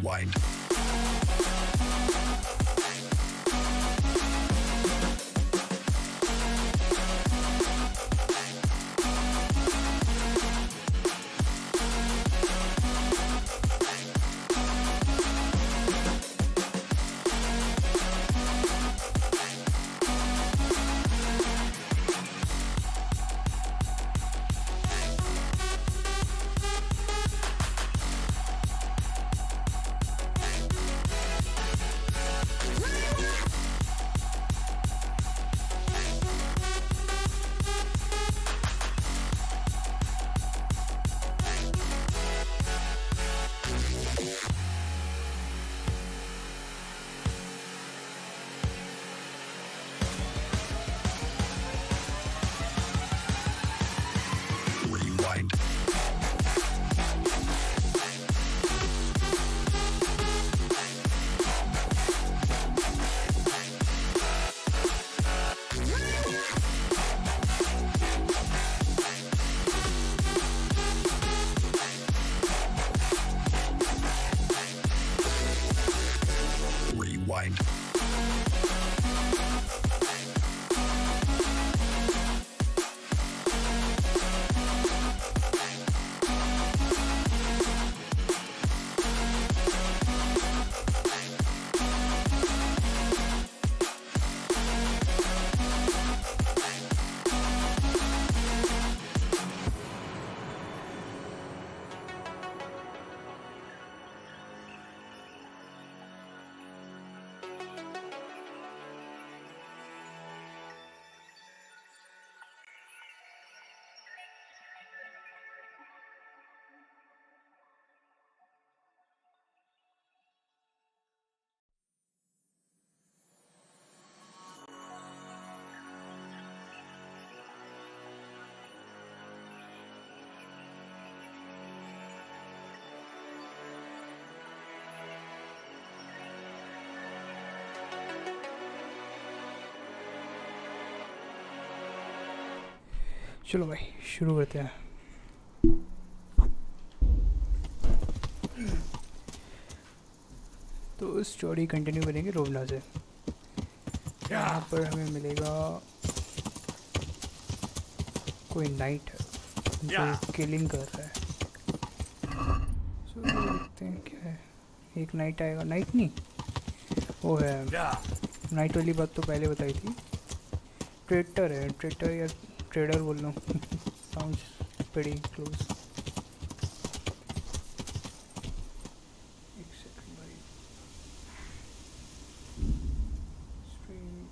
Rewind. चलो भाई शुरू करते हैं। तो स्टोरी कंटिन्यू करेंगे रोवना से। यहाँ पर हमें मिलेगा कोई नाइट जो किलिंग कर रहा है। सो देखते हैं क्या है। एक नाइट आएगा, नाइट नहीं वो है नाइट वाली बात तो पहले बताई थी। ट्रेटर है, ट्रेटर या ट्रेडर बोल लो साउंड्स प्रीटी क्लोज। एक सेकंड भाई stream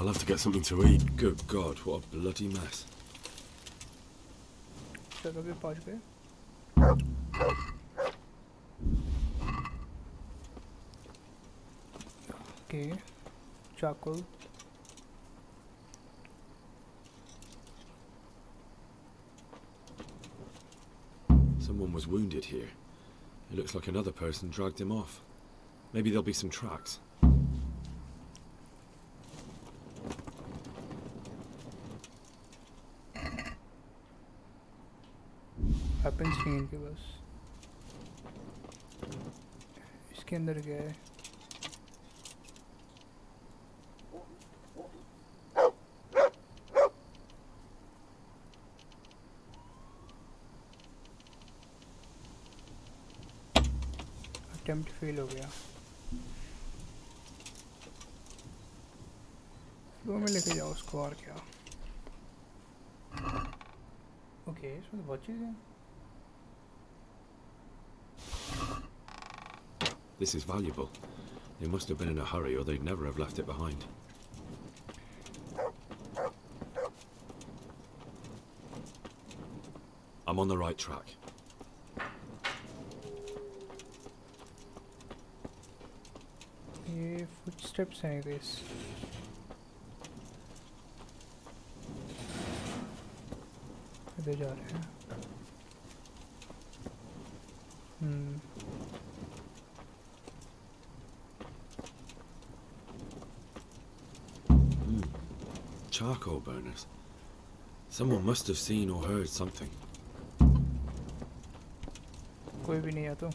I'll have to get something to eat. Good God, what a bloody mess. चलो भी पहुंच गए। ओके चाकू Someone was wounded here. It looks like another person dragged him off. Maybe there'll be some tracks. Weapons नहीं इनके पास। इसके अंदर क्या है? अटेम्प्ट फेल हो गया। फ्लो में लेके जाओ उसको और क्या। ओके इसमें तो बहुत चीज़ है। This is valuable. They must have been in a hurry or they'd never have left it behind. I'm on the right track. ये footsteps हैं guys. इधर जा रहे हैं। Charcoal burners. Someone must have seen or heard something. कोई भी नहीं है तो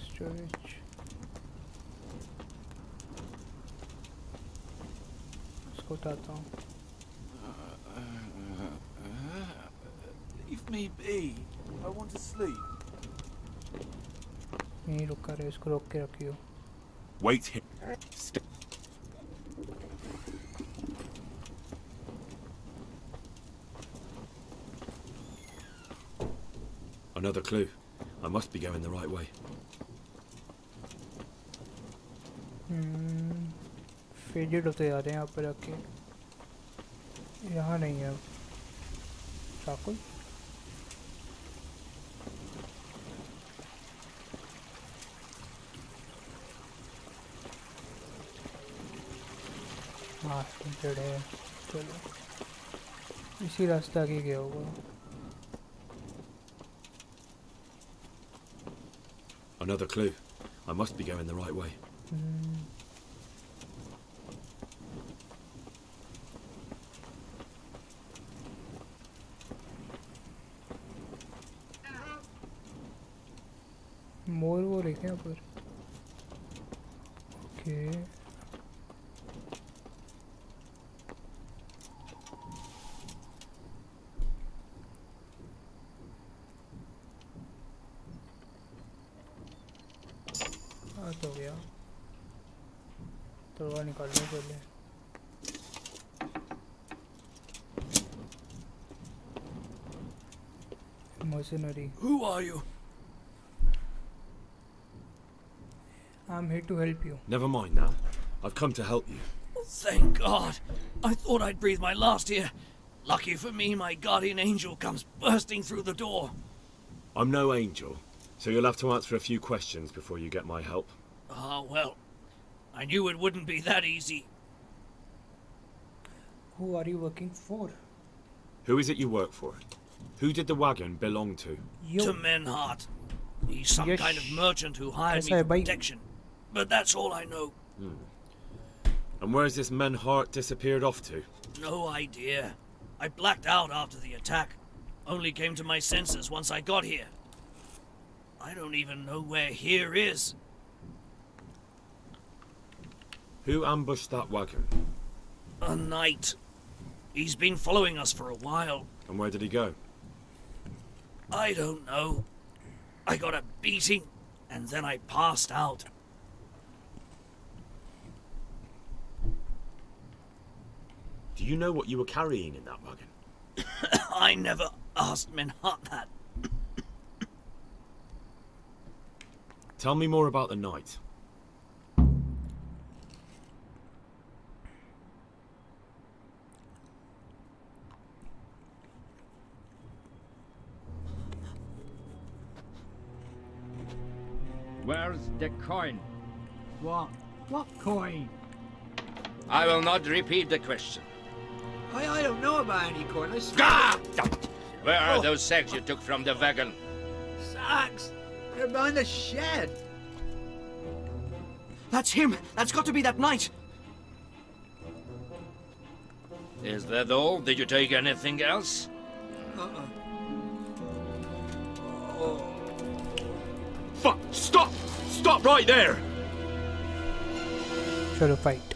स्टोरेज इसको उठाता हूँ. Leave me be. I want to sleep. नहीं रुका रहे, इसको रोक के रखियो. Wait here. Another clue. I must be going the right way. Faded होते जा रहे हैं यहाँ पर आके. यहाँ नहीं है चाकुल. हाँ स्टिंटेड है. चलो इसी रास्ते आगे गया होगा. Another clue. I must be going the right way. मोर वो रखे यहाँ पर. ओके हो गया. तलवार निकालने पहले. mercenary. Who are you? I'm here to help you. Never mind that. I've come to help you. Thank God. I thought I'd breathe my last here. Lucky for me, my guardian angel comes bursting through the door. I'm no angel, so you'll have to answer a few questions before you get my help. Ah, well, I knew it wouldn't be that easy. Who are you working for? Who is it you work for? Who did the wagon belong to? To Menhart. He's some Yes. kind of merchant who hired me Yes, for protection. But that's all I know. And where's this Menhart disappeared off to? No idea. I blacked out after the attack. Only came to my senses once I got here. I don't even know where here is. Who ambushed that wagon? A knight. He's been following us for a while. And where did he go? I don't know. I got a beating, and then I passed out. Do you know what you were carrying in that wagon? I never asked Menhart that. Tell me more about the knight. Where's the coin? What? What coin? I will not repeat the question. I don't know about any coin. I Ah! Where are those sacks you took from the wagon? Sacks! They're behind the shed. That's him! That's got to be that knight! Is that all? Did you take anything else? Fuck! Stop! Stop right there! चलो fight.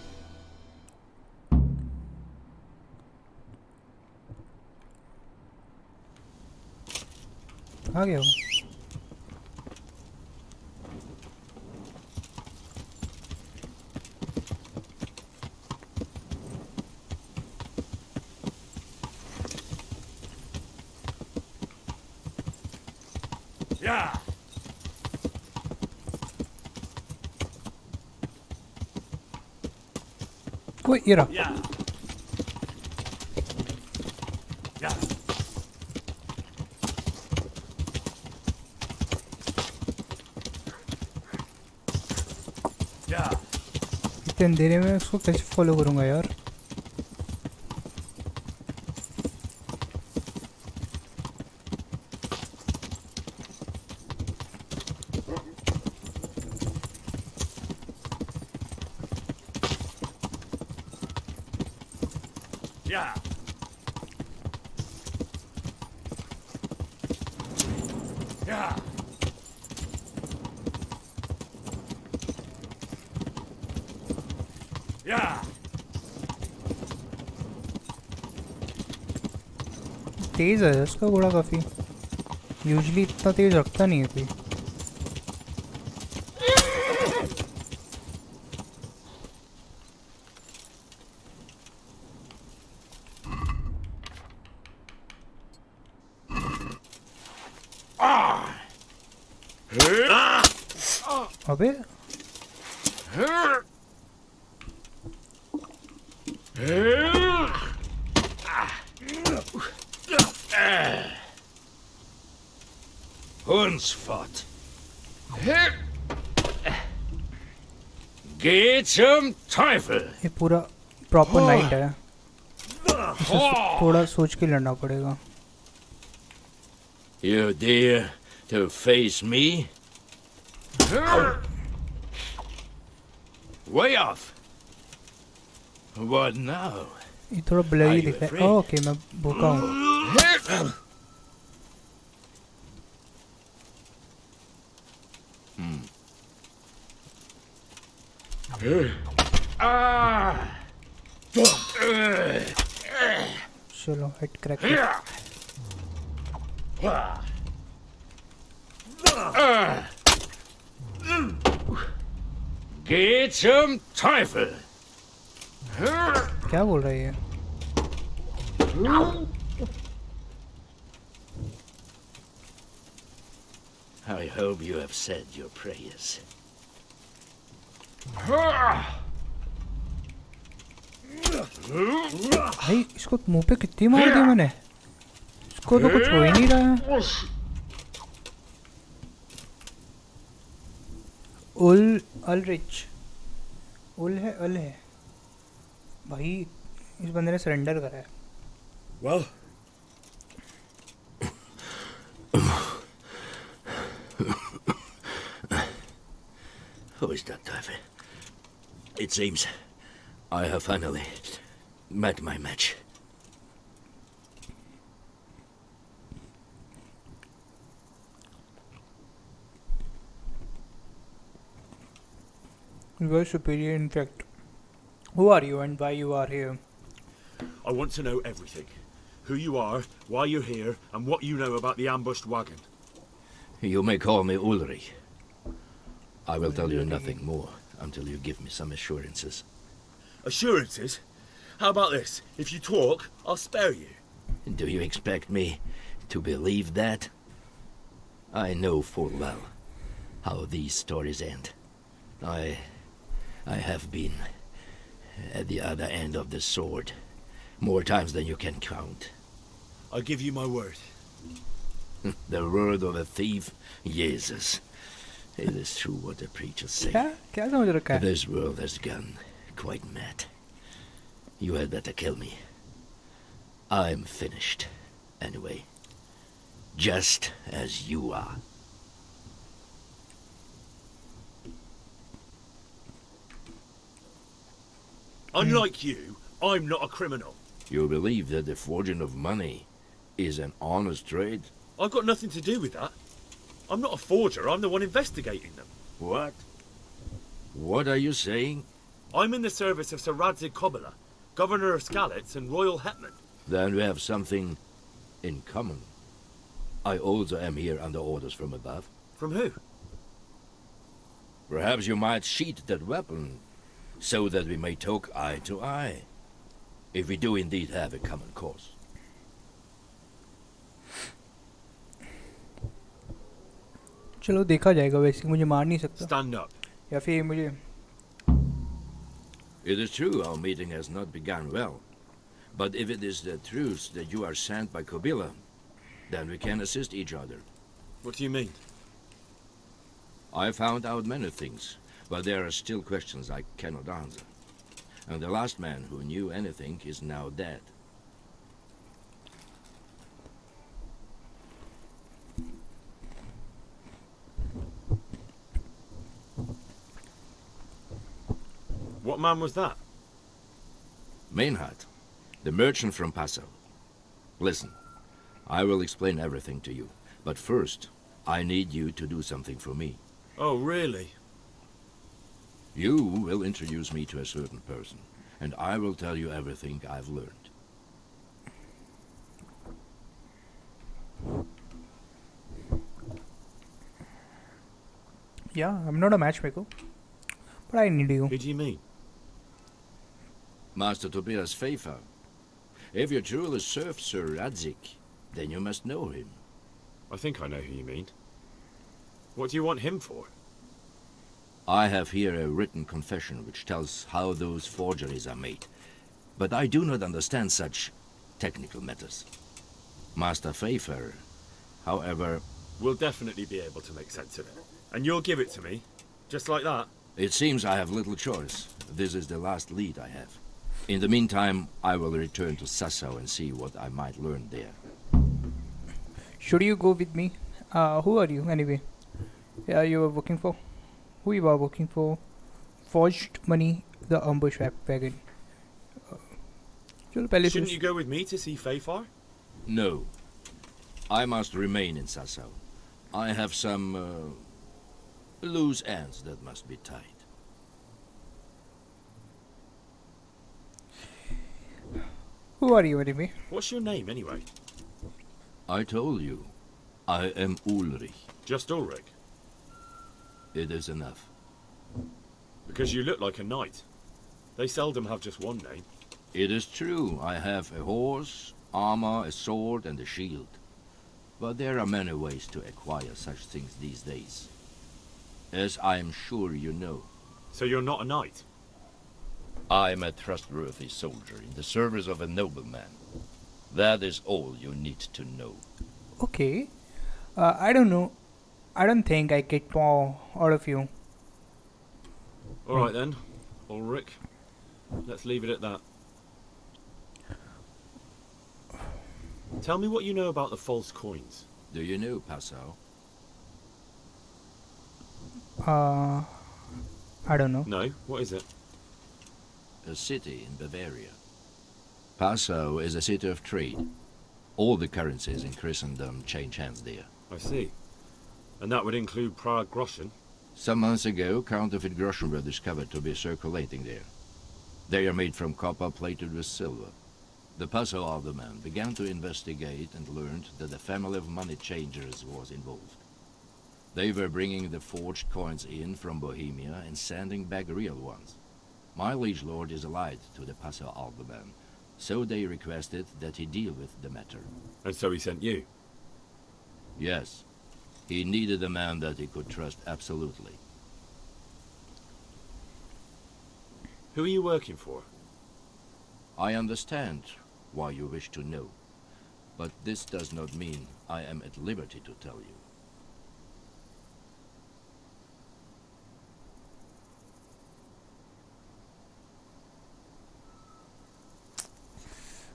आ गया वो. Yeah! कोई ये रहा. Yeah! Yeah! Yeah! इतने अंधेरे में उसको कैसे फॉलो करूंगा यार. Yeah. Yeah. Yeah. तेज है उसका घोड़ा काफी, यूजुअली इतना तेज रखता नहीं है कोई। अबे Hundsfott. Geht zum Teufel. ये पूरा प्रॉपर नाइट है, इसे थोड़ा सोच के लड़ना पड़ेगा। You dare to face me? Way off. What now? ये थोड़ा ब्लरी दिख रहा है। ओके मैं भूखा हूँ। चलो head crack. Geht zum Teufel. क्या बोल रहा है ये? I hope you have said your prayers. भाई इसको मुंह पे कितनी मार दी मैंने, इसको तो कुछ हो ही नहीं रहा है। अल है भाई, इस बंदे ने सरेंडर करा है। Well. Who is that Teufel? It seems I have finally met my match. You are superior, in fact. Who are you and why you are here? I want to know everything. Who you are, why you're here, and what you know about the ambushed wagon. You may call me Ulrich. I will tell you nothing more until you give me some assurances. Assurances? How about this? If you talk, I'll spare you. Do you expect me to believe that? I know full well how these stories end. I have been at the other end of the sword more times than you can count. I give you my word. The word of a thief? Jesus. It is true what the preachers say. क्या समझ रखा है? This world has gone quite mad. You had better kill me. I'm finished, anyway. Just as you are. Unlike you, I'm not a criminal. You believe that the forging of money is an honest trade? I've got nothing to do with that. I'm not a forger, I'm the one investigating them. What? What are you saying? I'm in the service of Sir Radzig Kobyla, Governor of Skalitz and Royal Hetman. Then we have something in common. I also am here under orders from above. From who? Perhaps you might sheath that weapon, so that we may talk eye to eye. If we do indeed have a common cause. चलो देखा जाएगा, वैसे मुझे मार नहीं सकता। Stand up. या फिर मुझे It is true our meeting has not begun well. But if it is the truth that you are sent by Kobyla, then we can assist each other. What do you mean? I found out many things, but there are still questions I cannot answer. And the last man who knew anything is now dead. What man was that? Mainhard. The merchant from Passau. Listen, I will explain everything to you. But first, I need you to do something for me. Oh, really? You will introduce me to a certain person, and I will tell you everything I've learned. Yeah, I'm not a matchmaker, but I need you. Who do you mean? Master Tobias Pfeiffer. If you truly serve Sir Radzig, then you must know him. I think I know who you mean. What do you want him for? I have here a written confession which tells how those forgeries are made, but I do not understand such technical matters. Master Pfeiffer, however... We'll definitely be able to make sense of it. And you'll give it to me? Just like that? It seems I have little choice. This is the last lead I have. In the meantime, I will return to Sassau and see what I might learn there. Should you go with me? Who are you anyway? Yeah, you are working for? Who you are working for? Forged money, the ambush wagon. Shouldn't you go with me to see Pfeiffer? No. I must remain in Sassau. I have some loose ends that must be tied. Who are you anyway? What's your name anyway? I told you. I am Ulrich. Just Ulrich? It is enough. Because you look like a knight. They seldom have just one name. It is true. I have a horse, armor, a sword, and a shield. But there are many ways to acquire such things these days. As I am sure you know. So you're not a knight? I am a trustworthy soldier in the service of a nobleman. That is all you need to know. Okay. I don't know. I don't think I get more out of you. Alright then, Ulrich. Let's leave it at that. Tell me what you know about the false coins. Do you know Passau? I don't know. No? What is it? A city in Bavaria. Passau is a city of trade. All the currencies in Christendom change hands there. I see. And that would include Prague groschen? Some months ago, counterfeit groschen were discovered to be circulating there. They are made from copper plated with silver. The Passau alderman began to investigate and learned that a family of money changers was involved. They were bringing the forged coins in from Bohemia and sending back real ones. My liege lord is allied to the Passau alderman, so they requested that he deal with the matter. And so he sent you? Yes. He needed a man that he could trust absolutely. Who are you working for? I understand why you wish to know, but this does not mean I am at liberty to tell you.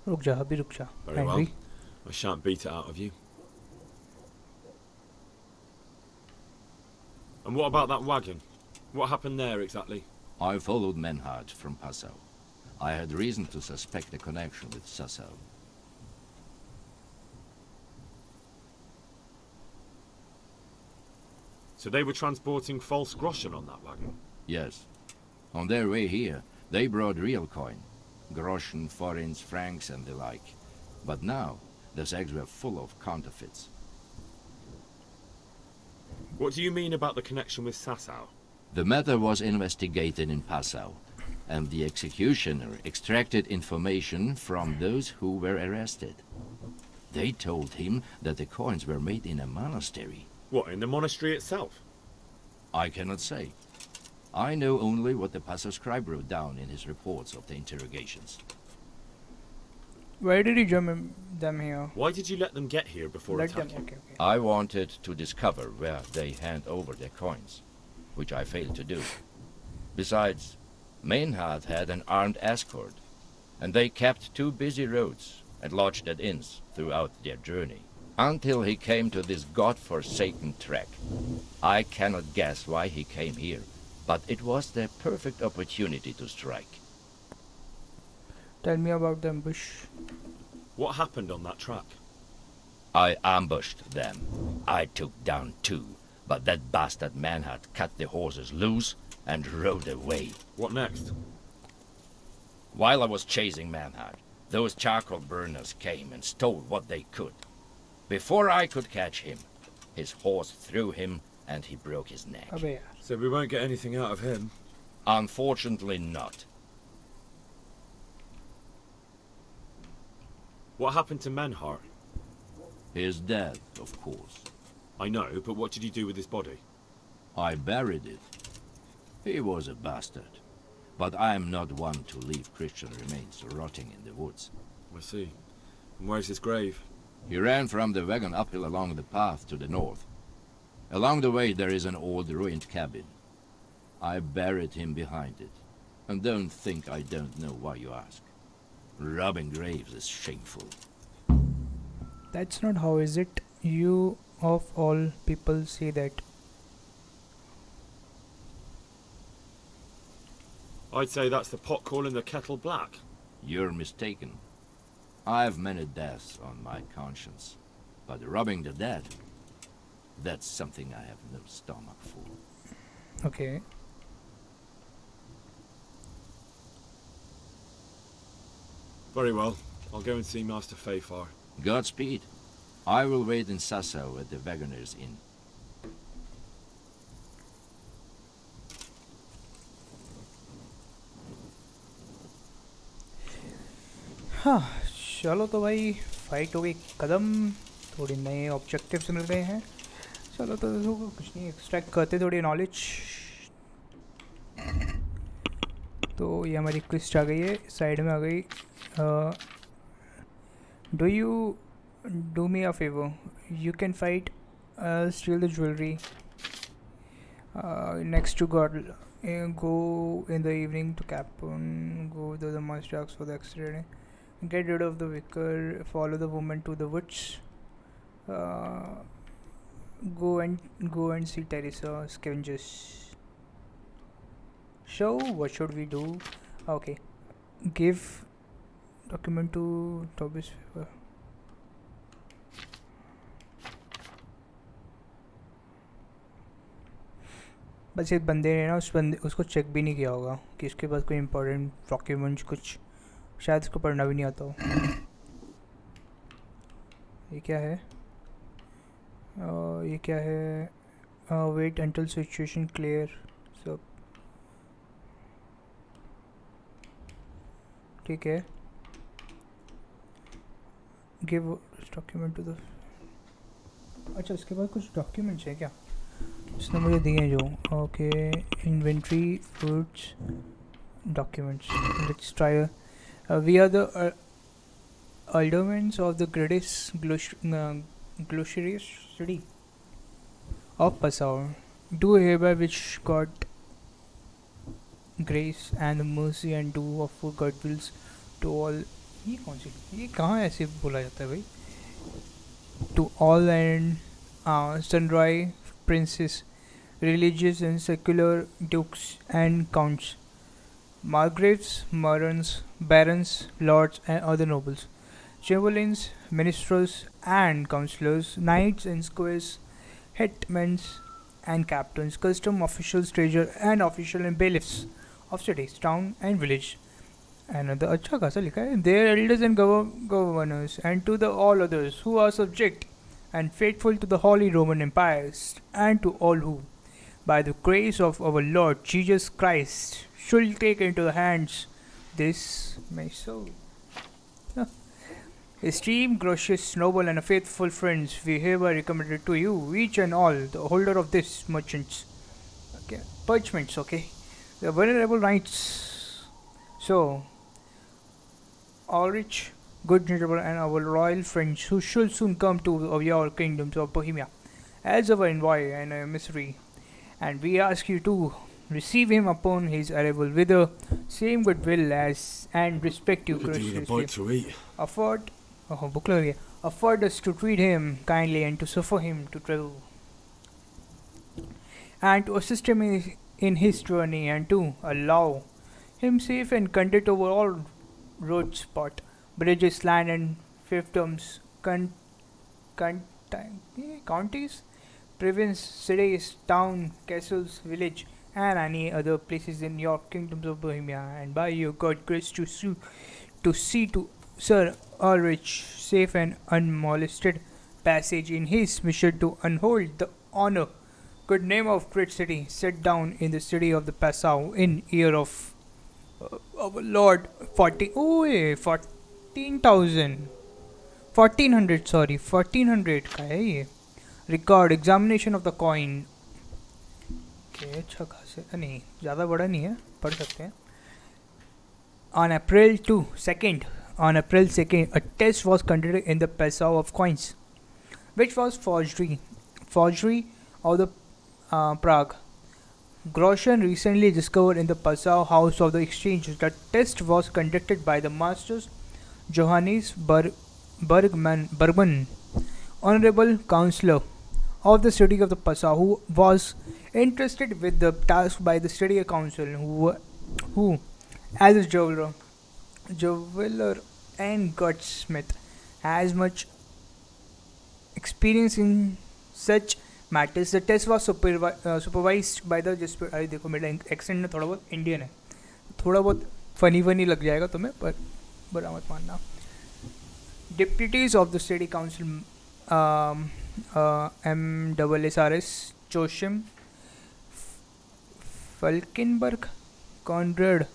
रुक जा अभी रुक जा. Very well. I shan't beat it out of you. And what about that wagon? What happened there exactly? I followed Menhard from Passau. I had reason to suspect a connection with Sassau. So they were transporting false groschen on that wagon? Yes. On their way here, they brought real coin. Groschen, forints, francs, and the like. But now, the sacks were full of counterfeits. What do you mean about the connection with Sassau? The matter was investigated in Passau, and the executioner extracted information from those who were arrested. They told him that the coins were made in a monastery. What, in the monastery itself? I cannot say. I know only what the Passau scribe wrote down in his reports of the interrogations. Why did you jump them here? Why did you let them get here before Let them. attacking? Okay. I wanted to discover where they hand over their coins, which I failed to do. Besides, Meinhard had an armed escort, and they kept 2 busy roads and lodged at inns throughout their journey, until he came to this god-forsaken track. I cannot guess why he came here, but it was the perfect opportunity to strike. Tell me about the ambush. What happened on that track? I ambushed them. I took down 2, but that bastard Manhart cut the horses loose and rode away. What next? While I was chasing Manhart, those charcoal burners came and stole what they could. Before I could catch him, his horse threw him and he broke his neck. अबे यार. So we won't get anything out of him. Unfortunately not. What happened to Manhart? He is dead, of course. I know, but what did he do with his body? I buried it. He was a bastard. But I am not one to leave Christian remains rotting in the woods. I see. And where's his grave? He ran from the wagon uphill along the path to the north. Along the way there is an old ruined cabin. I buried him behind it. And don't think I don't know why you ask. Robbing graves is shameful. That's not how is it. You of all people say that. I'd say that's the pot calling the kettle black. You're mistaken. I have many deaths on my conscience. But robbing the dead, that's something I have no stomach for. Okay. Very well. I'll go and see Master Fayfar. Godspeed. I will wait in Sasau at the Wagoner's Inn. हाँ चलो तो भाई fight हो गई कदम. थोड़ी नए objectives मिल गए हैं. चलो तो देखो कुछ नहीं एक्सट्रैक्ट करते थोड़ी नॉलेज. तो ये हमारी क्विस्ट आ गई है. साइड में आ गई. Do you do me a favour. You can fight steel the jewellery next to God. Go in the evening to Capon. Go to the mustache for the extra. Get rid of the vicar. Follow the woman to the woods. Go and see Teresa scavengers. So what should we do? Okay, give document to Tobias. बस एक बंदे ने ना उसको check भी नहीं किया होगा कि इसके पास कोई इम्पोर्टेंट डॉक्यूमेंट्स कुछ शायद उसको पढ़ना भी नहीं आता हो. ये क्या है? ये क्या है? Wait until situation clear. सब ठीक है. Give document to the. अच्छा इसके बाद कुछ डॉक्यूमेंट्स है क्या उसने मुझे दिए हैं जो. Okay inventory fruits documents. Let's try. We are the aldermen of the greatest glorious city of Passau. Do hereby which God grace and mercy and do of God wills to all. ये कौन सी ये कहाँ ऐसे बोला जाता है भाई? To all and sundry princes, religious and secular dukes and counts, margraves, barons, lords and other nobles, chamberlains, ministers and councillors, knights and squires, hetmans and captains, custom officials, treasurer and official and bailiffs of cities, town and village. And the अच्छा खासा लिखा है. Their elders and governors, and to the all others who are subject and faithful to the Holy Roman Empire, and to all who, by the grace of our Lord Jesus Christ, should take into the hands this my soul. Esteemed, gracious, noble, and faithful friends, we hereby recommend to you, each and all, the holder of this parchments, okay, the venerable knights. So, all rich, good gentlemen, and our royal friends who shall soon come to your kingdoms of Bohemia, as our envoy and emissary, and we ask you to receive him upon his arrival with the same goodwill as and respect you graciously. Afford us to treat him kindly and to suffer him to travel and to assist him in his journey and to allow him safe and conduct over all road spot, bridges, land and fiefdoms, counties, province, cities, town, castles, village, and any other places in your kingdoms of Bohemia, and by your God grace to see to Sir Ulrich safe and unmolested passage in his mission to uphold the honor, good name of great city, set down in the city of the Passau in year of our Lord 14,000 1400 sorry 1400 का है ये record examination of the coin के अच्छा खासे नहीं ज़्यादा बड़ा नहीं है पढ़ सकते हैं on April 2nd a test was conducted in the Passau of coins which was forgery of the Prague. Groschen recently discovered in the Passau house of the exchange. The test was conducted by the masters Johannes Bergman, honorable councillor of the city of the Passau, who was entrusted with the task by the city council, who as a jeweler and gunsmith, has much experience in such matters. The test was supervised by the अरे देखो मेरा accent में थोड़ा बहुत Indian है, थोड़ा बहुत funny लग जाएगा तुम्हें, पर बुरा मत मानना. Deputies of the city council MSSRS Joachim Falkenberg, Conrad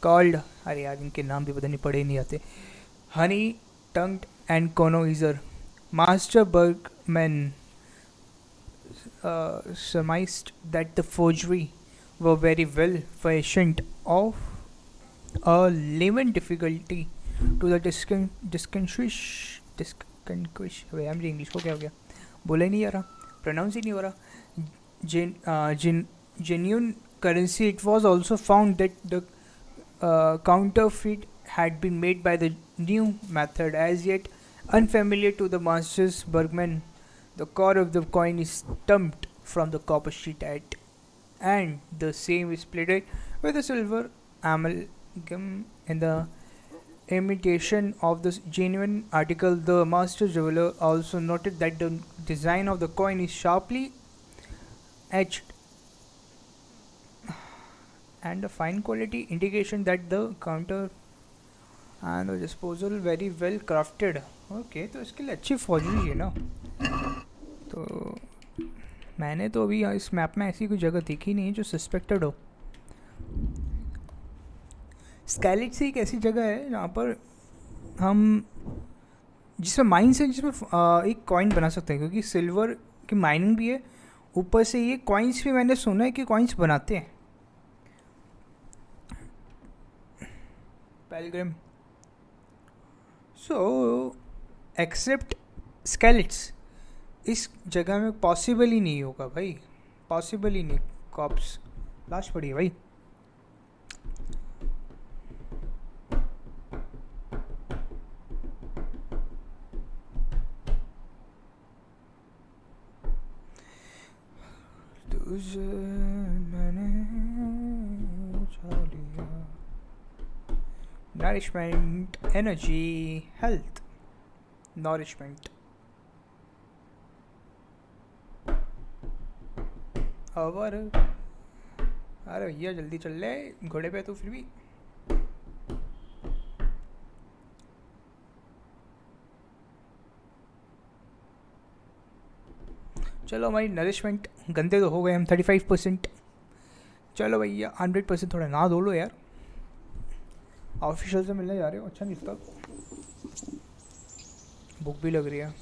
called, अरे यार इनके नाम भी पता नहीं पढ़े नहीं आते, Honey Tongued and Konoiser. Master Bergman surmised that the forgery were very well fashioned of a lemon difficulty to the distinguish English को क्या हो गया, बोला ही नहीं आ रहा, pronounce ही नहीं हो रहा, genuine currency. It was also found that the counterfeit had been made by the new method, as yet unfamiliar to the masters Bergman. The core of the coin is stamped from the copper sheet and the same is plated with a silver amalgam in the imitation of the genuine article. The master jeweler also noted that the design of the coin is sharply etched and a fine quality indication that the counter and the disposal very well crafted. Okay, तो इसके लिए अच्छी forgery है ना. तो मैंने तो अभी इस मैप में ऐसी कोई जगह देखी नहीं जो सस्पेक्टेड हो. स्कैलिट्स एक ऐसी जगह है जहाँ पर हम जिसमें माइंस है, जिसमें एक कॉइन बना सकते हैं, क्योंकि सिल्वर की माइनिंग भी है, ऊपर से ये कॉइन्स भी मैंने सुना है कि कॉइन्स बनाते हैं. Pilgrim. So, एक्सेप्ट स्केलिट्स इस जगह में पॉसिबल ही नहीं होगा भाई, पॉसिबल ही नहीं. कॉप्स लाश पड़ी है भाई. तुझे मैंने लिया. Nourishment, energy, health. Nourishment. और अरे भैया जल्दी चल ले, घोड़े पे तो फिर भी. चलो हमारी नरिशमेंट गंदे तो हो गए हम 35%. चलो भैया 100% थोड़ा ना दो लो यार. ऑफिशियल से मिलने जा रहे हो, अच्छा नहीं लगता. भूख भी लग रही है.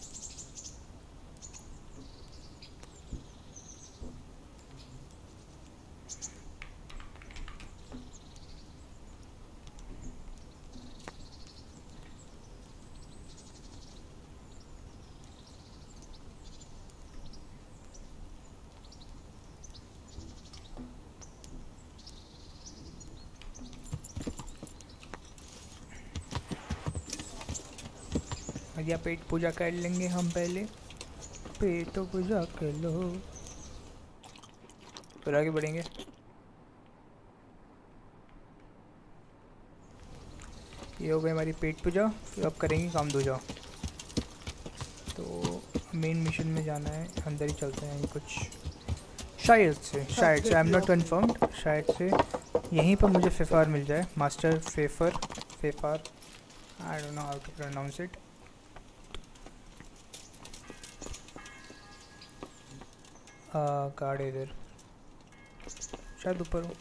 या पेट पूजा कर लेंगे हम पहले. पेट पूजा कर लो फिर आगे बढ़ेंगे. ये हो गई हमारी पेट पूजा। फिर अब करेंगे काम दूजा। तो मेन मिशन में जाना है, अंदर ही चलते हैं कुछ शायद से आई एम नॉट कन्फर्म्ड, शायद से यहीं पर मुझे फेफार मिल जाए, मास्टर फेफार I don't know how to pronounce it. Guard इधर शायद ऊपर हो।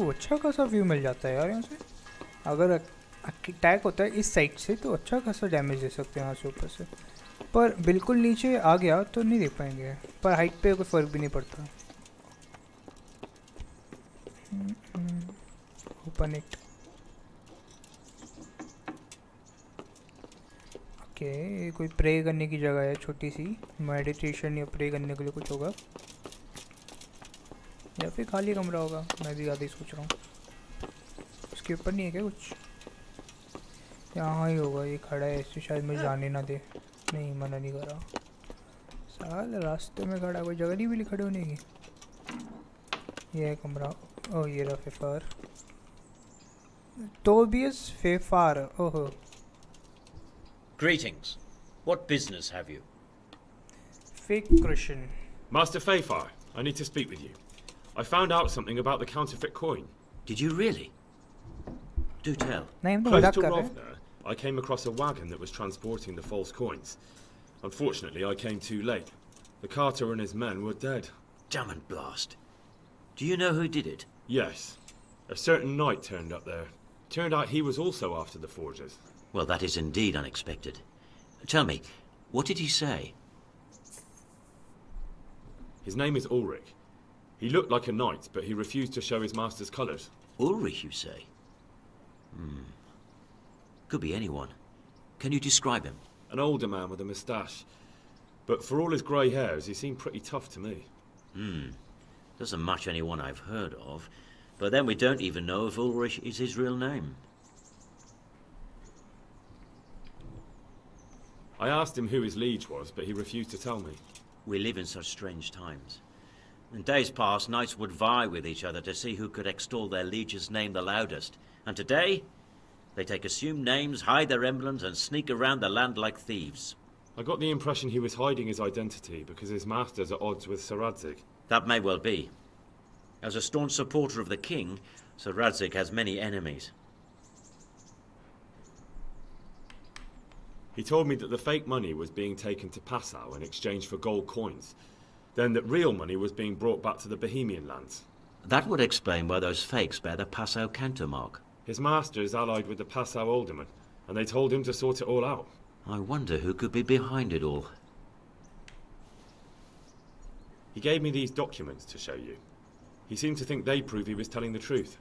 अच्छा खासा व्यू मिल जाता है यार यहाँ से। अगर अटैक होता है इस साइड से तो अच्छा खासा डैमेज दे सकते हैं यहाँ से ऊपर से, पर बिल्कुल नीचे आ गया तो नहीं देख पाएंगे, पर हाइट पे कोई फ़र्क भी नहीं पड़ता। Open it. ओके, कोई प्रे करने की जगह है छोटी सी, मेडिटेशन या प्रे करने के लिए कुछ होगा, या फिर खाली कमरा होगा, मैं भी ज़्यादा ही सोच रहा हूँ। उसके ऊपर नहीं है क्या कुछ? यहाँ ही होगा, ये खड़ा है ऐसे, शायद मुझे जाने ना दे। नहीं, मना नहीं कर रहा। साल रास्ते में खड़ा, कोई जगह नहीं मिली खड़े होने की। ये है कमरा। ओह, ये रहा फेफार, टोबियस फेफार। ओहो। Greetings. What business have you? Fake Christian. Master Fayfar, I need to speak with you. I found out something about the counterfeit coin. Did you really? Do tell. नहीं, हम तो Close मजाक to कर रहे हैं। Rovna, I came across a wagon that was transporting the false coins. Unfortunately, I came too late. The carter and his men were dead. Damn and blast. Do you know who did it? Yes. A certain knight turned up there. Turned out he was also after the forgers. Well, that is indeed unexpected. Tell me, what did he say? His name is Ulrich. He looked like a knight, but he refused to show his master's colours. Ulrich, you say? Could be anyone. Can you describe him? An older man with a moustache. But for all his grey hairs, he seemed pretty tough to me. Doesn't match anyone I've heard of. But then we don't even know if Ulrich is his real name. I asked him who his liege was, but he refused to tell me. We live in such strange times. In days past, knights would vie with each other to see who could extol their liege's name the loudest. And today, they take assumed names, hide their emblems, and sneak around the land like thieves. I got the impression he was hiding his identity because his master's at odds with Sir Radzig. That may well be. As a staunch supporter of the king, Sir Radzig has many enemies. He told me that the fake money was being taken to Passau in exchange for gold coins. Then that real money was being brought back to the Bohemian lands. That would explain why those fakes bear the Passau countermark. His master is allied with the Passau alderman, and they told him to sort it all out. I wonder who could be behind it all. He gave me these documents to show you. He seemed to think they prove he was telling the truth.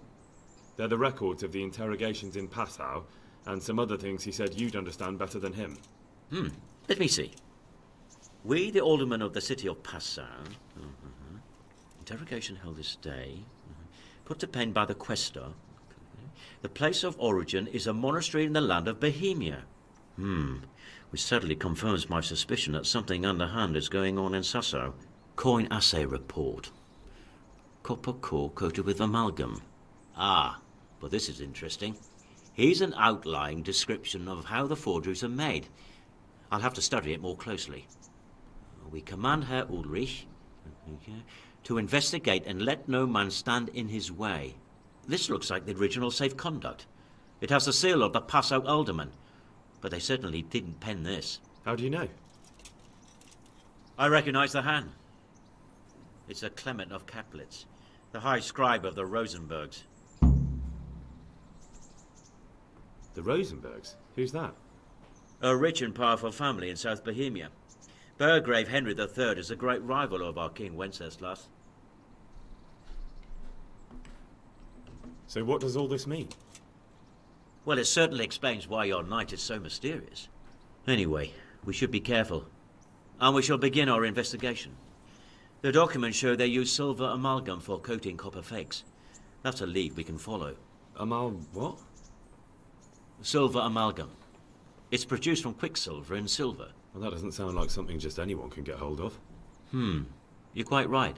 They're the records of the interrogations in Passau, and some other things he said you'd understand better than him. Let me see. We, the aldermen of the city of Passau, interrogation held this day, put to pen by the questor. The place of origin is a monastery in the land of Bohemia. Which certainly confirms my suspicion that something underhand is going on in Sasso. Coin assay report. Copper core coated with amalgam. Ah, but this is interesting. Here's an outline description of how the forgeries are made. I'll have to study it more closely. We command Herr Ulrich to investigate and let no man stand in his way. This looks like the original safe conduct. It has the seal of the Passau alderman, but they certainly didn't pen this. How do you know? I recognize the hand. It's a Clement of Caplitz, the high scribe of the Rosenbergs. The Rosenbergs? Who's that? A rich and powerful family in South Bohemia. Burgrave Henry III is a great rival of our king Wenceslaus. So what does all this mean? Well, it certainly explains why your knight is so mysterious. Anyway, we should be careful. And we shall begin our investigation. The documents show they use silver amalgam for coating copper fakes. That's a lead we can follow. What? Silver amalgam. It's produced from quicksilver and silver. Well, that doesn't sound like something just anyone can get hold of. You're quite right.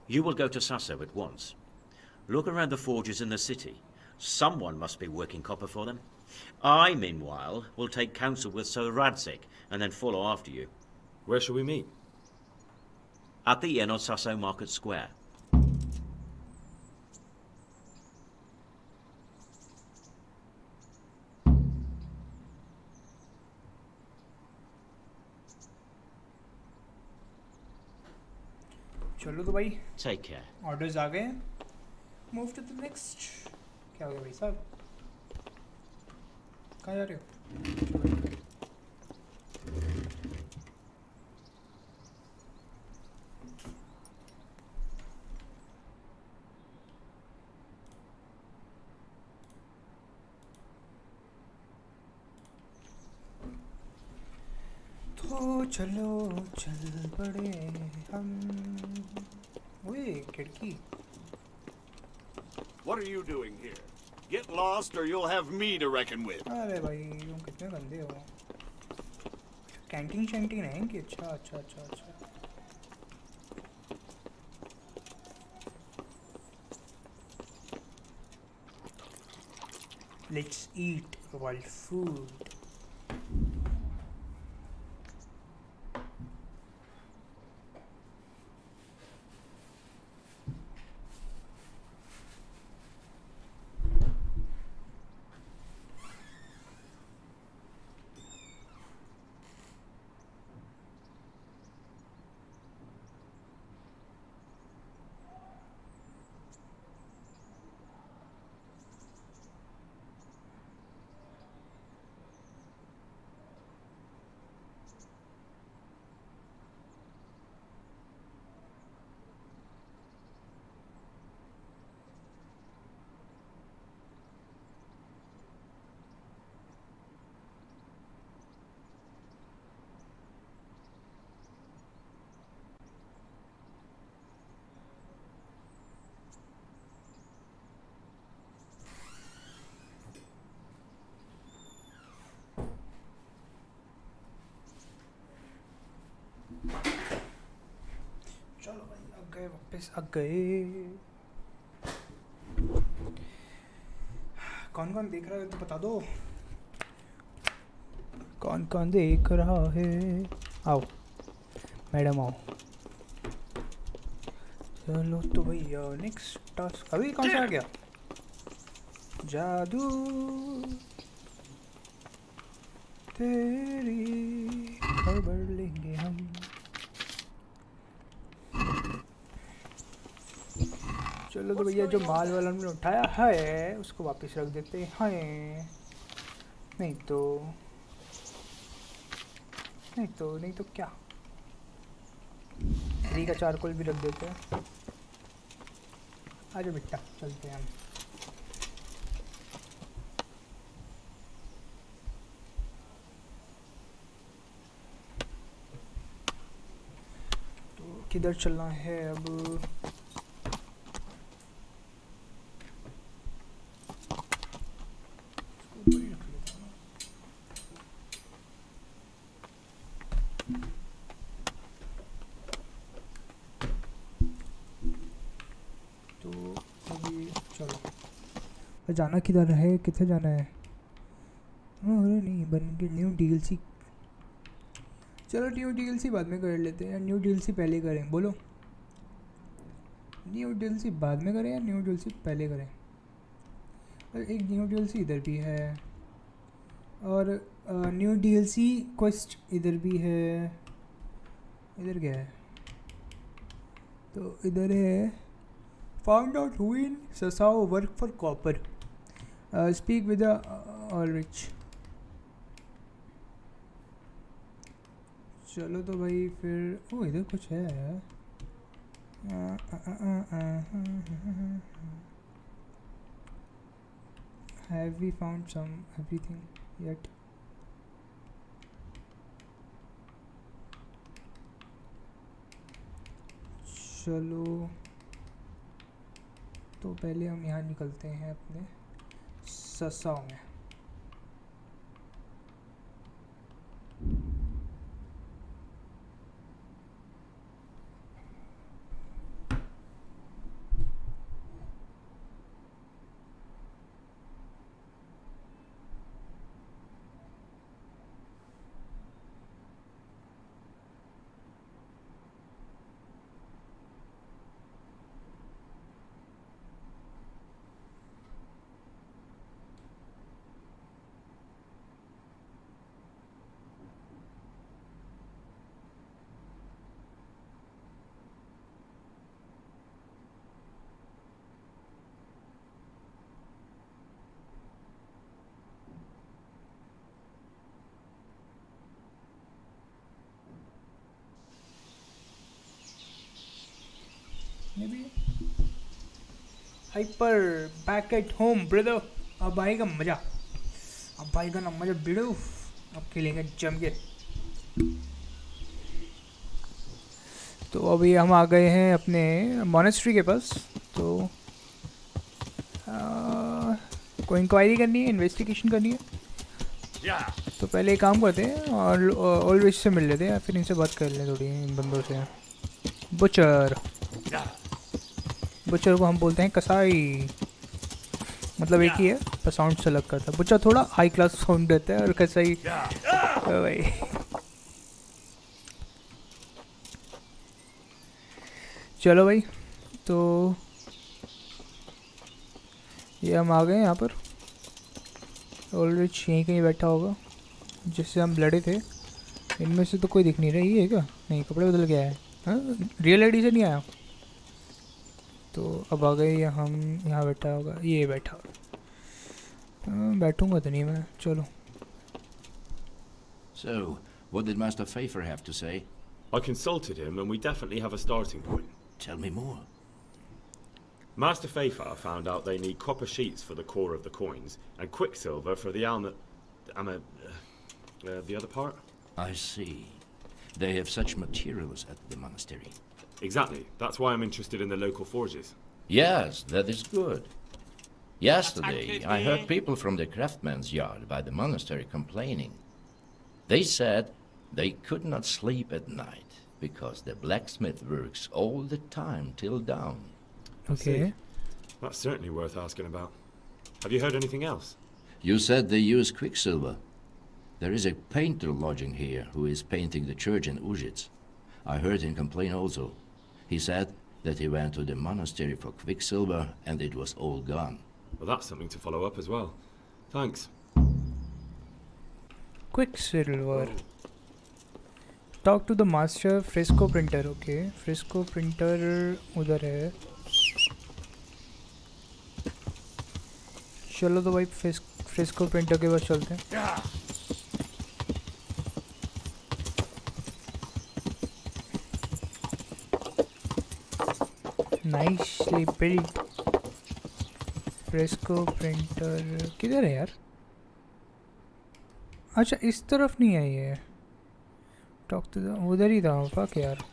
You will go to Sasso at once. Look around the forges in the city. Someone must be working copper for them. I, meanwhile, will take counsel with Sir Radzig and then follow after you. Where shall we meet? At the inn on Sasso Market Square. चलो तो भाई Take care. Orders आ गए move to the next क्या हो गया भाई साहब कहाँ जा रहे हो तो चलो चल पड़े हम ओए खिड़की What are you doing here? Get lost or you'll have me to reckon with. अरे भाई तुम कितने गंदे हो कैंटीन शैंटीन है कि अच्छा अच्छा अच्छा अच्छा Let's eat world food. चलो भाई अब गए वापस आ गए कौन कौन देख रहा है तो बता दो कौन कौन देख रहा है आओ मैडम आओ चलो तो भैया नेक्स्ट टास्क अभी कौन सा आ गया जादू तेरी खबर लेंगे हम चलो तो भैया जो माल वाला हमने उठाया है उसको वापस रख देते हैं नहीं तो क्या फ्री का चारकोल भी रख देते हैं आजा बेटा चलते हैं हम तो किधर चलना है अब जाना किधर है किथे जाना है अरे नहीं बन गई न्यू डीएलसी चलो न्यू डीएलसी बाद में कर लेते हैं न्यू डीएलसी पहले करें बोलो न्यू डीएलसी बाद में करें या न्यू डीएलसी पहले करें एक न्यू डीएलसी इधर भी है और न्यू डीएलसी क्वेस्ट इधर भी है इधर क्या है तो इधर है फाउंड आउट हु इन ससाओ work for copper speak with Aldrich चलो तो भाई फिर ओ इधर कुछ है have we found some everything yet चलो तो पहले हम यहाँ निकलते हैं अपने ससाओ में hyper back at home brother. अब आएगा मजा. अब आएगा ना मजा भिड़ो. अब खेलेंगे जम के. तो अभी हम आ गए हैं अपने मॉनेस्ट्री के पास. तो कोई इंक्वायरी करनी है, इन्वेस्टिगेशन करनी है. तो पहले एक काम करते हैं और ऑलवेज से मिल लेते हैं, फिर इनसे बात कर लें थोड़ी इन बंदों से. बुचर. बुचर को हम बोलते हैं कसाई. मतलब एक ही है पर साउंड से अलग करता है. बुचर थोड़ा हाई क्लास साउंड देता है और कसाई भाई. चलो भाई. तो ये हम आ गए यहाँ पर. ऑलरेडी यहीं कहीं बैठा होगा जिससे हम लड़े थे. इनमें से तो कोई दिख नहीं रही है क्या? नहीं, कपड़े बदल के आया है. हाँ, रियल आईडी से नहीं आया. तो अब आ गए हम. यहाँ बैठा होगा, ये बैठा. बैठूंगा तो नहीं मैं. चलो. So, what did Master Pfeiffer have to say? I consulted him, and we definitely have a starting point. Tell me more. Master Pfeiffer found out they need copper sheets for the core of the coins, and quicksilver for the the other part? I see. They have such materials at the monastery. Exactly. That's why I'm interested in the local forges. Yes, that is good. Yesterday, I heard people from the craftsman's yard by the monastery complaining. They said they could not sleep at night because the blacksmith works all the time till dawn. Okay. That's certainly worth asking about. Have you heard anything else? You said they use quicksilver. There is a painter lodging here who is painting the church in Ujits. I heard him complain also. He said that he went to the monastery for quicksilver and it was all gone. Well, that's something to follow up as well. Thanks. Quicksilver. Talk to the master fresco printer. Okay, fresco printer उधर है. चलो तो भाई fresco printer के पास चलते हैं. Nicely built. Fresco printer किधर है यार? अच्छा, इस तरफ नहीं है ये. टॉक टू द उधर ही था. फक यार.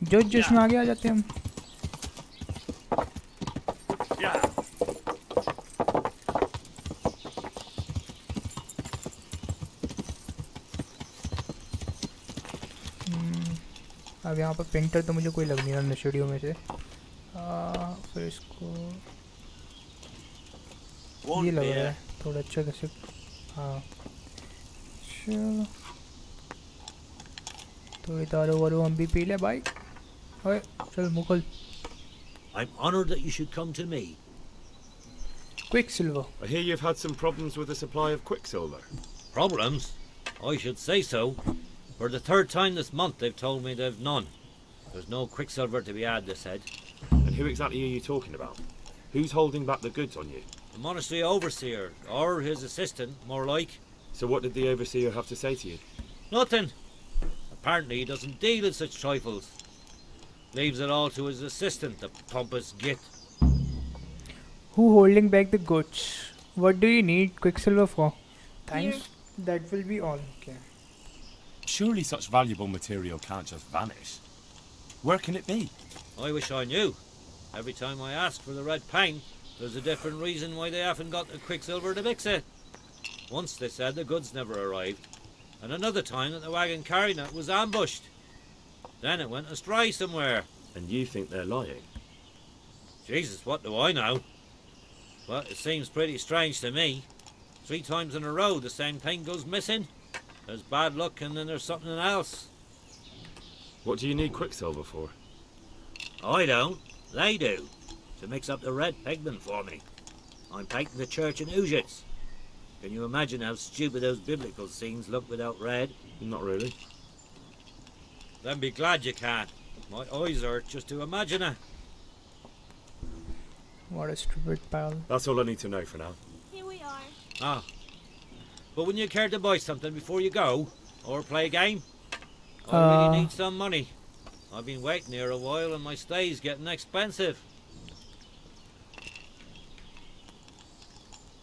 जोश में आगे आ जाते हैं हम. अब यहाँ पर पेंटर तो मुझे कोई लग नहीं रहा नशेड़ियों में से. फिर इसको ये लग रहा है थोड़ा अच्छा कैसे. हाँ चलो. तो इतारो वारो हम भी पी ले भाई. ओए चल Mukul. I'm honored that you should come to me. Quicksilver. I hear you've had some problems with the supply of quicksilver. Problems? I should say so. For the third time this month they've told me they've none. There's no quicksilver to be had, they said. And who exactly are you talking about? Who's holding back the goods on you? The monastery overseer, or his assistant, more like. So what did the overseer have to say to you? Nothing. Apparently he doesn't deal in such trifles. Leaves it all to his assistant, the pompous git. Who holding back the goods? What do you need quicksilver for? Thanks. Here. That will be all. Okay. Surely such valuable material can't just vanish. Where can it be? I wish I knew. Every time I ask for the red paint, there's a different reason why they haven't got the quicksilver to mix it. Once they said the goods never arrived, and another time that the wagon carrying it was ambushed. Then it went astray somewhere. And you think they're lying? Jesus, what do I know? But it seems pretty strange to me. 3 times in a row the same thing goes missing. There's bad luck and then there's something else. What do you need quicksilver for? I don't. They do. To mix up the red pigment for me. I'm painting the church in Ujits. Can you imagine how stupid those biblical scenes look without red? Not really. Then be glad you can't. My eyes hurt just to imagine it. What a stupid pal. That's all I need to know for now. Here we are. Ah. But wouldn't you care to buy something before you go? Or play a game? I really need some money. I've been waiting here a while and my stay's getting expensive.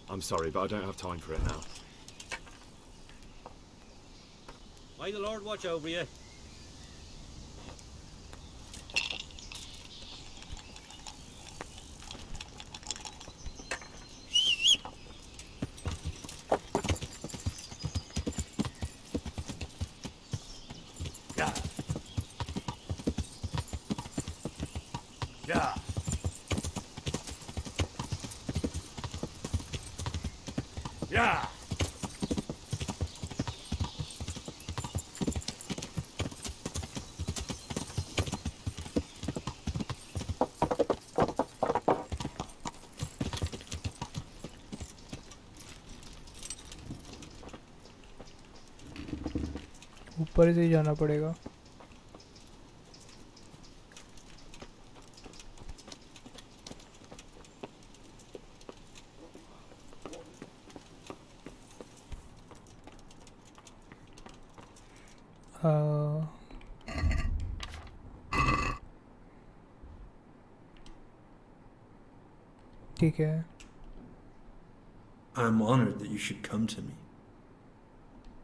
I'm sorry, but I don't have time for it now. May the Lord watch over you. Yeah. Yeah. Yeah. ऊपर से ही जाना पड़ेगा. ठीक है. I'm honored that you should come to me.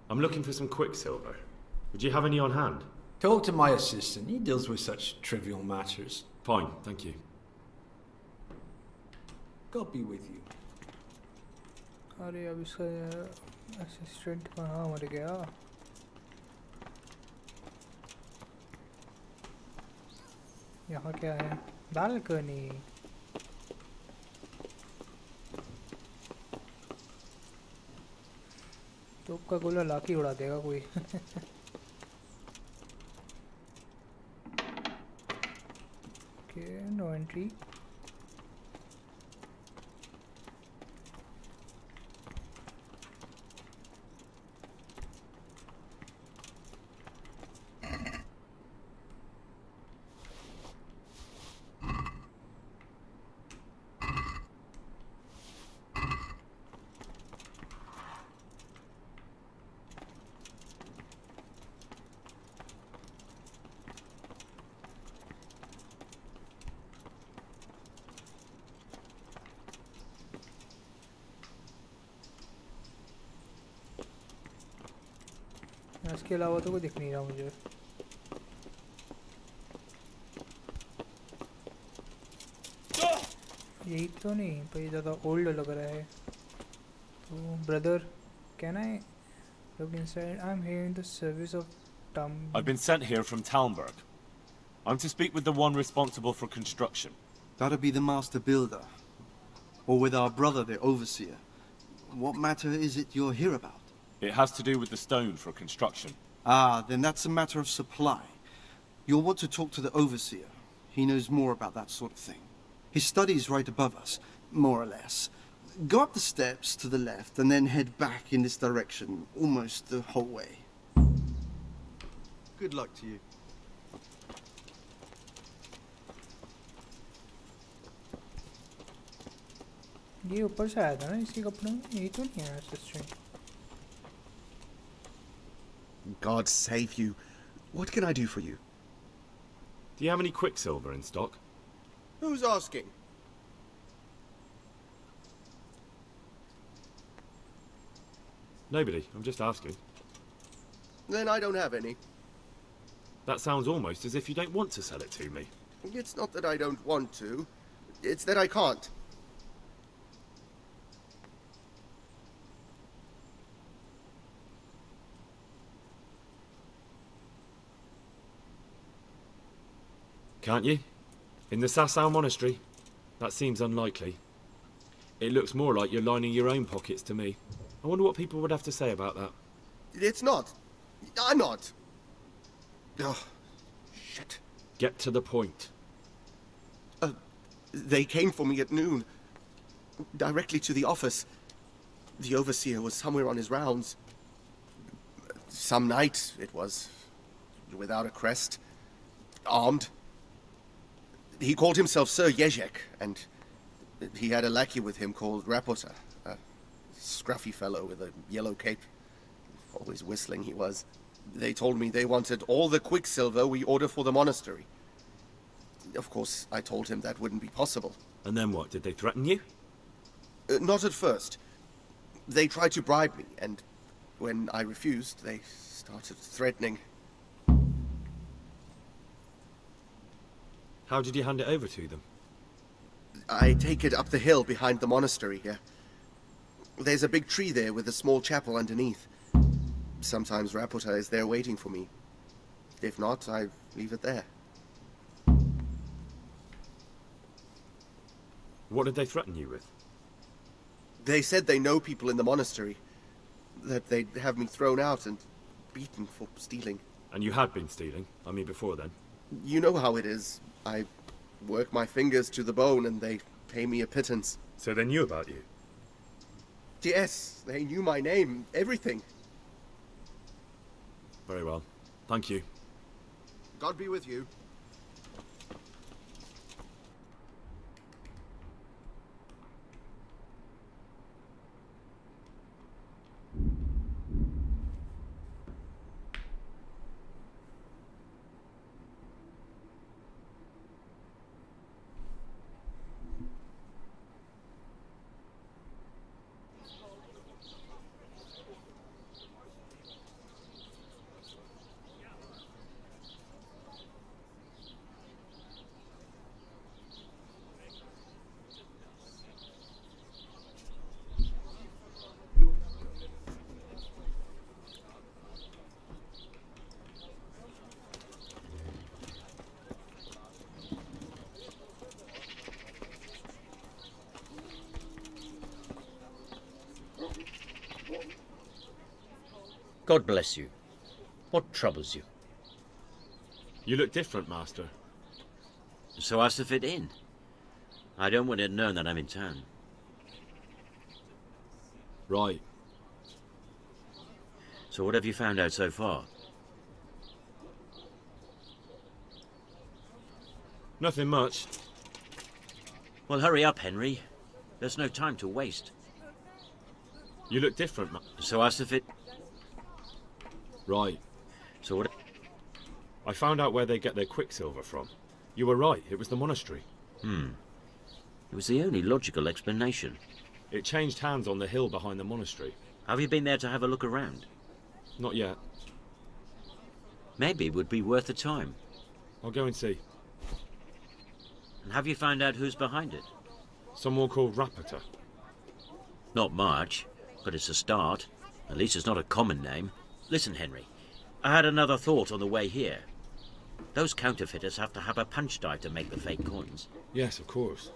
I'm looking for some quicksilver. Would you have any on hand? Talk to my assistant. He deals with such trivial matters. Fine, thank you. God be with you. अरे अब इसका assistant कहाँ मर गया? यहाँ क्या है? Balcony. तोप का गोला लाकी उड़ा देगा कोई. Okay, no entry. इसके अलावा तो कोई दिख नहीं रहा मुझे. यही तो नहीं पर ये ज़्यादा ओल्ड लग रहा है. तो brother can I look inside? I'm here in the service of I've been sent here from Talmberg. I'm to speak with the one responsible for construction. That'll be the master builder. Or with our brother, the overseer. What matter is it you're here about? It has to do with the stone for construction. Ah, then that's a matter of supply. You'll want to talk to the overseer. He knows more about that sort of thing. His study is right above us, more or less. Go up the steps to the left and then head back in this direction, almost the whole way. Good luck to you. ये ऊपर से आया था ना इसी कपड़ों में. यही तो नहीं है assistant. God save you. What can I do for you? Do you have any quicksilver in stock? Who's asking? Nobody. I'm just asking. Then I don't have any. That sounds almost as if you don't want to sell it to me. It's not that I don't want to. It's that I can't. Can't you? In the Sasau monastery? That seems unlikely. It looks more like you're lining your own pockets to me. I wonder what people would have to say about that. It's not. I'm not. Oh, shit. Get to the point. They came for me at noon. Directly to the office. The overseer was somewhere on his rounds. Some night, it was. Without a crest. Armed. He called himself Sir Jezek, and he had a lackey with him called Rapota, a scruffy fellow with a yellow cape. Always whistling he was. They told me they wanted all the quicksilver we order for the monastery. Of course, I told him that wouldn't be possible. And then what? Did they threaten you? Not at first. They tried to bribe me, and when I refused, they started threatening. How did you hand it over to them? I take it up the hill behind the monastery here. There's a big tree there with a small chapel underneath. Sometimes Rapota is there waiting for me. If not, I leave it there. What did they threaten you with? They said they know people in the monastery. That they'd have me thrown out and beaten for stealing. And you had been stealing? I mean, before then? You know how it is. I work my fingers to the bone and they pay me a pittance. So they knew about you? Yes, they knew my name, everything. Very well. Thank you. God be with you. God bless you. What troubles you? You look different, Master. So as to fit in. I don't want it known that I'm in town. Right. So what have you found out so far? Nothing much. Well, hurry up, Henry. There's no time to waste. You look different, So as to fit... Right. So what... I found out where they get their quicksilver from. You were right, it was the monastery. It was the only logical explanation. It changed hands on the hill behind the monastery. Have you been there to have a look around? Not yet. Maybe it would be worth the time. I'll go and see. And have you found out who's behind it? Someone called Rapota. Not much, but it's a start. At least it's not a common name. Listen, Henry, I had another thought on the way here. Those counterfeiters have to have a punch dive to make the fake coins. Yes, of course.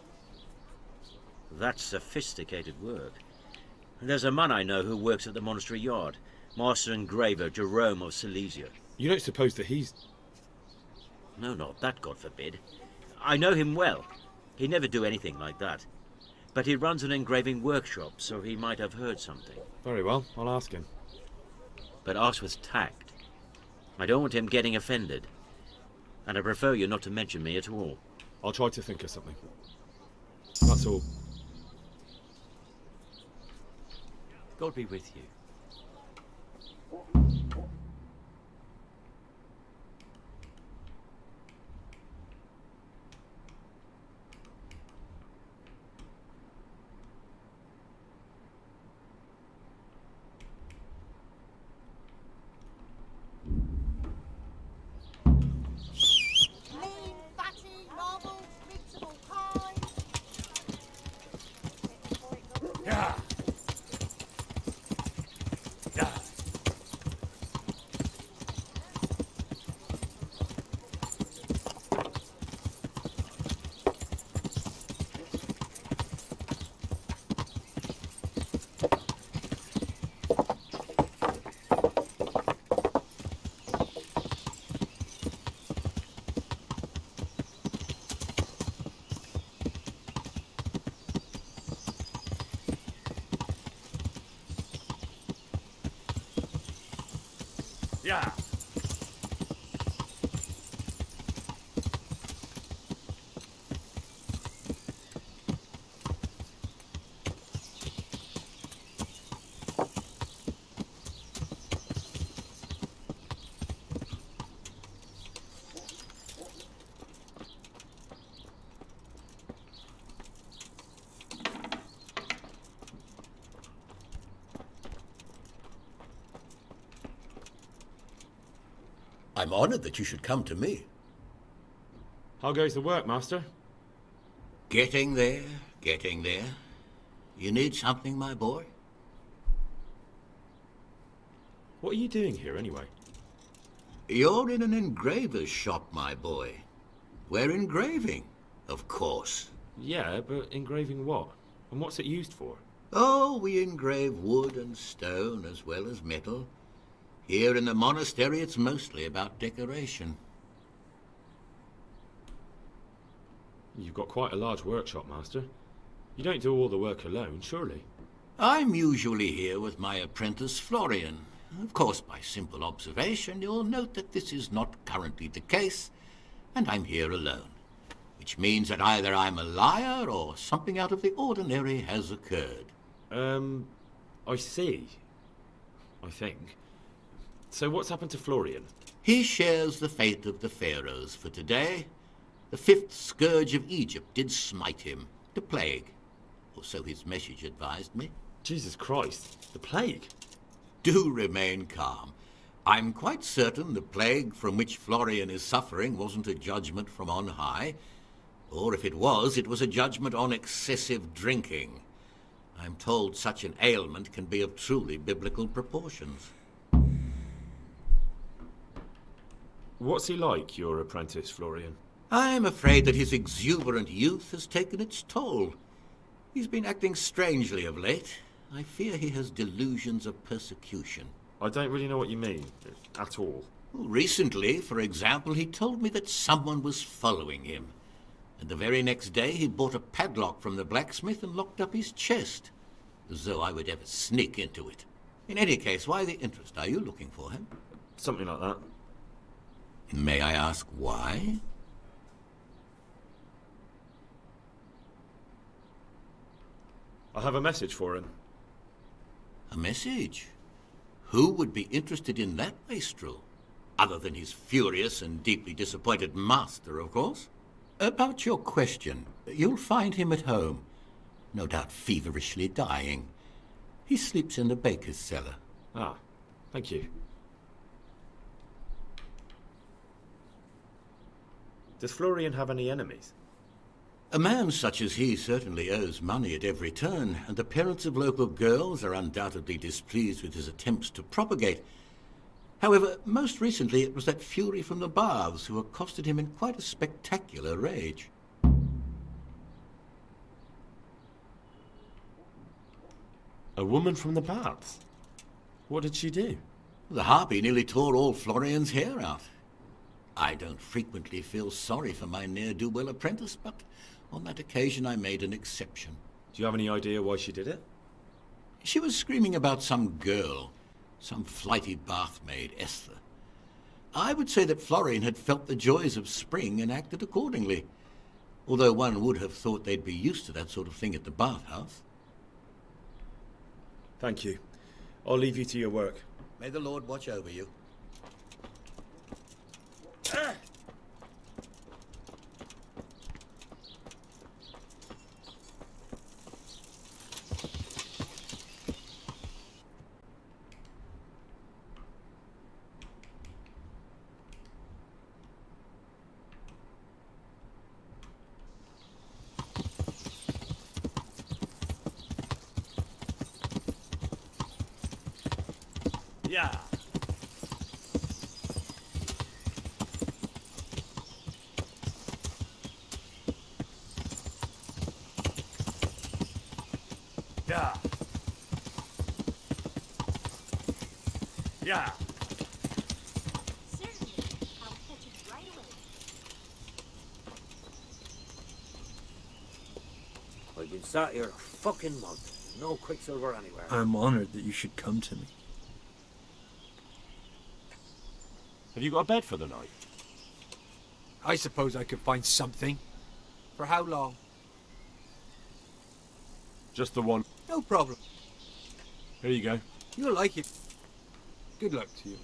That's sophisticated work. And there's a man I know who works at the monastery yard, Master Engraver Jerome of Silesia. You don't suppose that he's... No, not that, God forbid. I know him well. He'd never do anything like that. But he runs an engraving workshop, so he might have heard something. Very well, I'll ask him. But ask with tact. I don't want him getting offended. And I prefer you not to mention me at all. I'll try to think of something. That's all. God be with you. Yeah. I'm honored that you should come to me. How goes the work, Master? Getting there, getting there. You need something, my boy? What are you doing here, anyway? You're in an engraver's shop, my boy. We're engraving, of course. Yeah, but engraving what? And what's it used for? Oh, we engrave wood and stone as well as metal. Here in the monastery, it's mostly about decoration. You've got quite a large workshop, Master. You don't do all the work alone, surely? I'm usually here with my apprentice, Florian. Of course, by simple observation, you'll note that this is not currently the case, and I'm here alone. Which means that either I'm a liar or something out of the ordinary has occurred. I see. I think. So what's happened to Florian? He shares the fate of the pharaohs for today. The fifth scourge of Egypt did smite him, the plague. Or so his message advised me. Jesus Christ, the plague? Do remain calm. I'm quite certain the plague from which Florian is suffering wasn't a judgment from on high. Or if it was a judgment on excessive drinking. I'm told such an ailment can be of truly biblical proportions. What's he like, your apprentice, Florian? I'm afraid that his exuberant youth has taken its toll. He's been acting strangely of late. I fear he has delusions of persecution. I don't really know what you mean, at all. Recently, for example, he told me that someone was following him. And the very next day he bought a padlock from the blacksmith and locked up his chest. As though I would ever sneak into it. In any case, why the interest? Are you looking for him? Something like that. May I ask why? I have a message for him. A message? Who would be interested in that wastrel? Other than his furious and deeply disappointed master, of course. About your question, you'll find him at home. No doubt feverishly dying. He sleeps in the baker's cellar. Ah, thank you. Does Florian have any enemies? A man such as he certainly owes money at every turn, and the parents of local girls are undoubtedly displeased with his attempts to propagate. However, most recently it was that fury from the baths who accosted him in quite a spectacular rage. A woman from the baths? What did she do? The harpy nearly tore all Florian's hair out. I don't frequently feel sorry for my ne'er-do-well apprentice, but on that occasion I made an exception. Do you have any idea why she did it? She was screaming about some girl, some flighty bathmaid, Esther. I would say that Florian had felt the joys of spring and acted accordingly, although one would have thought they'd be used to that sort of thing at the bathhouse. Thank you. I'll leave you to your work. May the Lord watch over you. Yeah. Yeah. Yeah. Certainly. I'll catch it right away. I've been sat here a fucking month. No quicksilver anywhere. I'm honored that you should come to me. Have you got a bed for the night? I suppose I could find something. For how long? Just the one. No problem. Here you go. You'll like it. Good luck to you.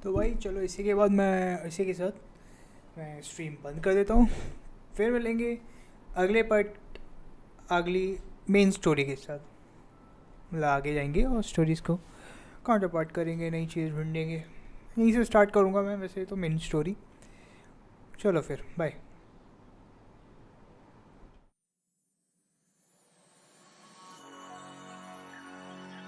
तो भाई चलो इसी के बाद मैं इसी के साथ मैं स्ट्रीम बंद कर देता हूँ. फिर मिलेंगे अगले पार्ट अगली मेन स्टोरी के साथ. मतलब आगे जाएंगे और स्टोरीज़ को काउंटर पार्ट करेंगे, नई चीज़ ढूंढेंगे. यहीं से स्टार्ट करूँगा मैं वैसे तो मेन स्टोरी. चलो फिर बाय.